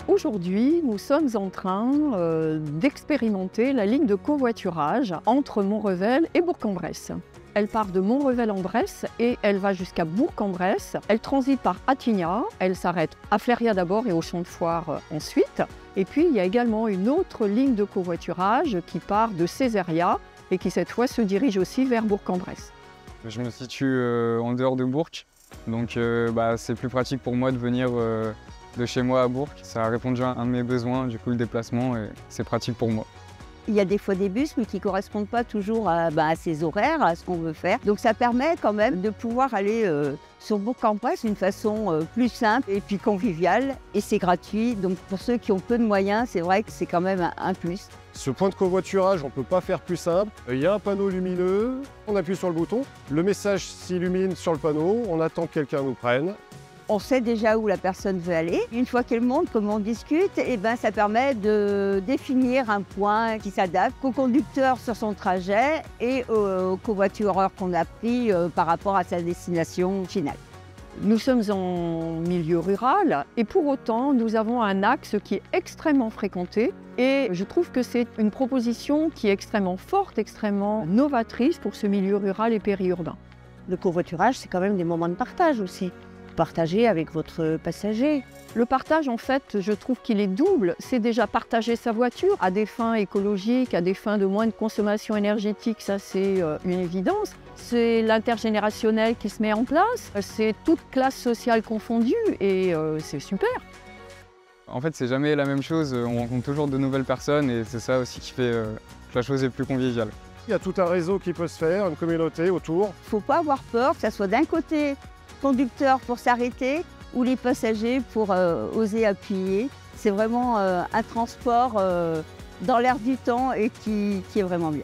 Aujourd'hui, nous sommes en train d'expérimenter la ligne de covoiturage entre Montrevel et Bourg-en-Bresse. Elle part de Montrevel-en-Bresse et elle va jusqu'à Bourg-en-Bresse. Elle transite par Attigna, elle s'arrête à Fléria d'abord et au Champ de Foire ensuite. Et puis il y a également une autre ligne de covoiturage qui part de Césaria et qui cette fois se dirige aussi vers Bourg-en-Bresse. Je me situe en dehors de Bourg, donc c'est plus pratique pour moi de venir de chez moi à Bourg. Ça a répondu à un de mes besoins, du coup le déplacement, et c'est pratique pour moi. Il y a des fois des bus, mais qui ne correspondent pas toujours à ses horaires, à ce qu'on veut faire. Donc ça permet quand même de pouvoir aller sur Bourg-en-Bresse d'une façon plus simple et puis conviviale. Et c'est gratuit, donc pour ceux qui ont peu de moyens, c'est vrai que c'est quand même un plus. Ce point de covoiturage, on ne peut pas faire plus simple. Il y a un panneau lumineux, on appuie sur le bouton, le message s'illumine sur le panneau, on attend que quelqu'un nous prenne. On sait déjà où la personne veut aller. Une fois qu'elle monte, comme on discute, ça permet de définir un point qui s'adapte au conducteur sur son trajet et au covoitureur qu'on a pris par rapport à sa destination finale. Nous sommes en milieu rural et pour autant, nous avons un axe qui est extrêmement fréquenté et je trouve que c'est une proposition qui est extrêmement forte, extrêmement novatrice pour ce milieu rural et périurbain. Le covoiturage, c'est quand même des moments de partage aussi. Partager avec votre passager. Le partage, en fait, je trouve qu'il est double. C'est déjà partager sa voiture à des fins écologiques, à des fins de moins de consommation énergétique, ça c'est une évidence. C'est l'intergénérationnel qui se met en place, c'est toute classe sociale confondue et c'est super. En fait, c'est jamais la même chose, on rencontre toujours de nouvelles personnes et c'est ça aussi qui fait que la chose est plus conviviale. Il y a tout un réseau qui peut se faire, une communauté autour. Il ne faut pas avoir peur que ça soit d'un côté conducteur pour s'arrêter ou les passagers pour oser appuyer. C'est vraiment un transport dans l'air du temps et qui est vraiment bien.